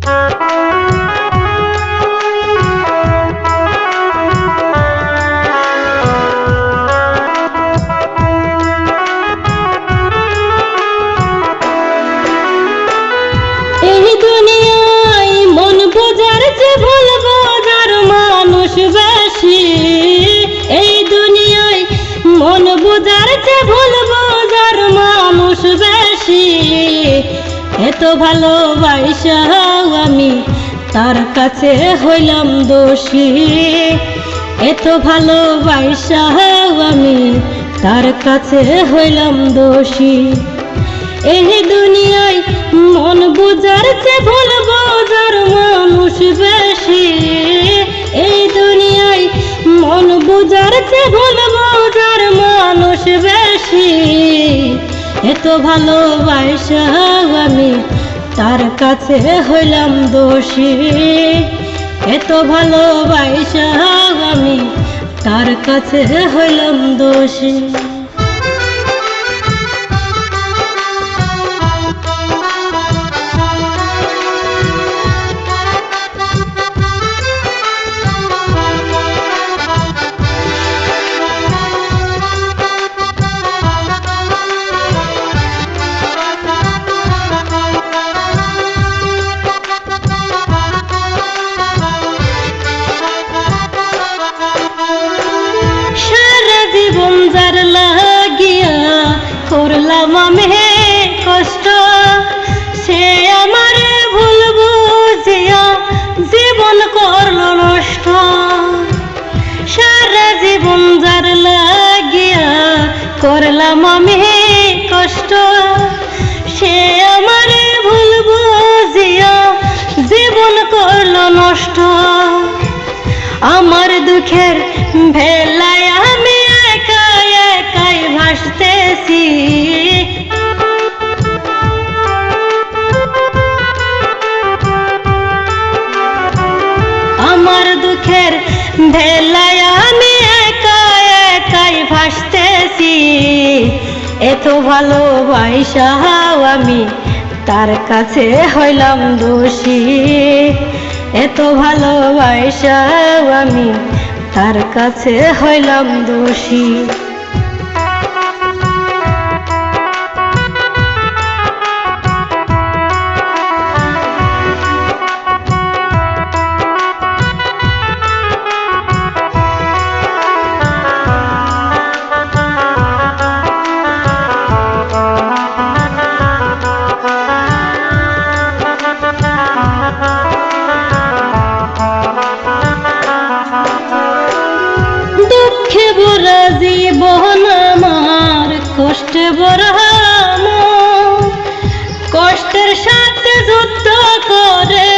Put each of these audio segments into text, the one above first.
এই দুনিয়ায় মন বোঝার চেয়ে ভুল বোঝার মানুষ বেশি। এই দুনিয়ায় মন বোঝার চেয়ে ভুল বোঝার মানুষ বেশি। এত ভালোবাসা আমি তার কাছে হইলাম দোষী। এত ভালোবাসা আমি তার কাছে হইলাম দোষী। এই দুনিয়ায় মন বুঝার চেয়ে ভুল বোঝার মানুষ বেশি। এই দুনিয়ায় মন বুঝার চেয়ে ভুল বোঝার মানুষ বেশি। এত ভালোবাসা আমি তার কাছে হইলাম দোষী। এত ভালোবাসা আমি তার কাছে হইলাম দোষী। যার লাগিয়া করলাম আমি কষ্ট, সে আমারে ভুল বুঝিয়া জীবন করলো নষ্ট। সারা জীবন যার লাগিয়া করলাম আমি কষ্ট, সে আমারে ভুল বুঝিয়া জীবন করলো নষ্ট। আমার দুঃখের ভেলায় আমি একাই ভাসতেছি। আমার দুঃখের ভেলায় আমি একাই ভাসতেছি। এত ভালোবাসা আমি তার কাছে হইলাম দোষী। এত ভালোবাসা আমি তার কাছে হইলাম দোষী। দুঃখে ভরা জীবন আমার, কষ্টে ভরা মন, কষ্টের সাথে যুদ্ধ করে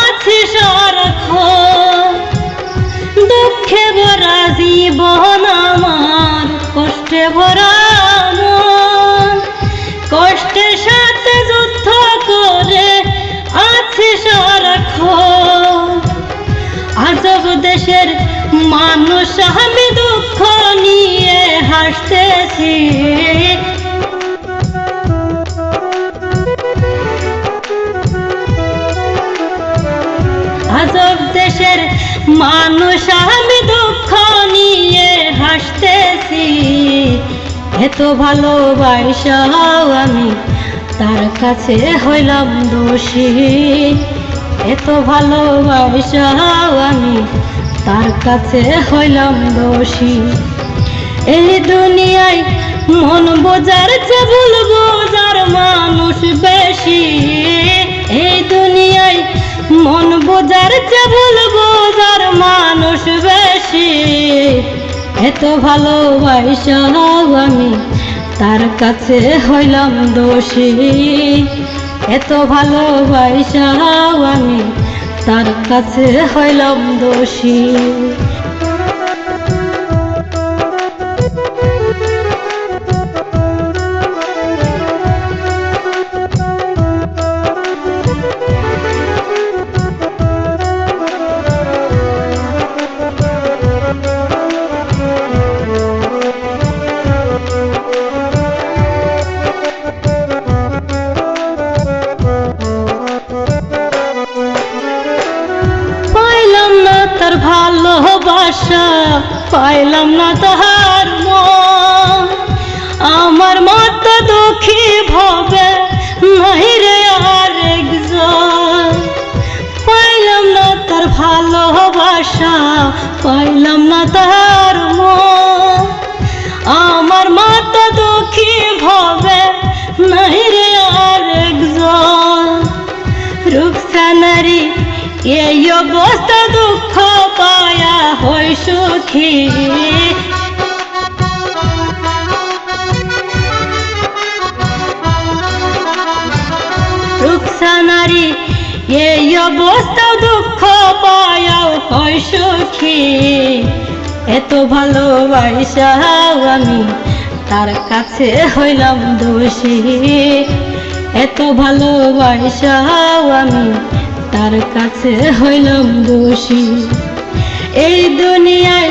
আছি সারাক্ষণ। দুঃখে ভরা জীবন আমার, কষ্টে ভরা মন, কষ্টের সাথে যুদ্ধ করে আছি সারাক্ষণ। আজব দেশের মানুষ আমি দুঃখ নিয়ে হাসতেছি। আজব দেশের মানুষ আমি দুঃখ নিয়ে হাসতেছি। এত ভালোবাসা আমি তার কাছে হইলাম দোষী। এত ভালোবাসা আমি তার কাছে হইলাম দোষী। এই দুনিয়ায় মন বোঝার চেয়ে ভুল বোঝার মানুষ বেশি। এই দুনিয়ায় মন বোঝার চেয়ে ভুল বোঝার মানুষ বেশি। এত ভালোবাসা আমি তার কাছে হইলাম দোষী। এত ভালোবাসা আমি তার কাছে হইলাম দোষী। তার ভালোবাসা, পাইলাম না তাহার মন। আমার মতো দুঃখী ভবে নাই রে আর একজন, পাইলাম না তার ভালোবাসা, পাইলাম না তার মন। আমার মতো দুঃখী ভবে নাই রে আর একজন। রুকসানারি এই অবস্থা, দুঃখ পায়া হই সুখী। রুকসানারি এই অবস্থা, দুঃখ পায়াও হয় সুখী। এত ভালোবাসাও আমি তার কাছে হইলাম দোষী। এত ভালোবাসাও আমি তার কাছে হইলাম দোষী। এই দুনিয়ায়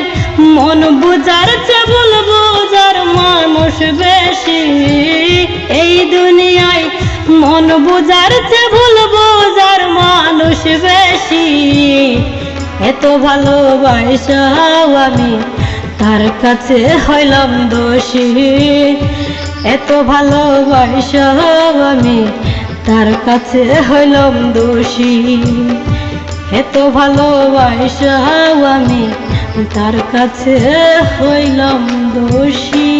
মন বুঝার চেয়ে ভুল বুঝার মানুষ বেশি। এই দুনিয়ায় মন বুঝার চেয়ে ভুল বুঝার মানুষ বেশি। এত ভালোবাসাও আমি তার কাছে হইলাম দোষী। এত ভালোবাসাও আমি তার কাছে হইলাম দোষী। এত ভালোবাসাও আমি তার কাছে হইলাম দোষী।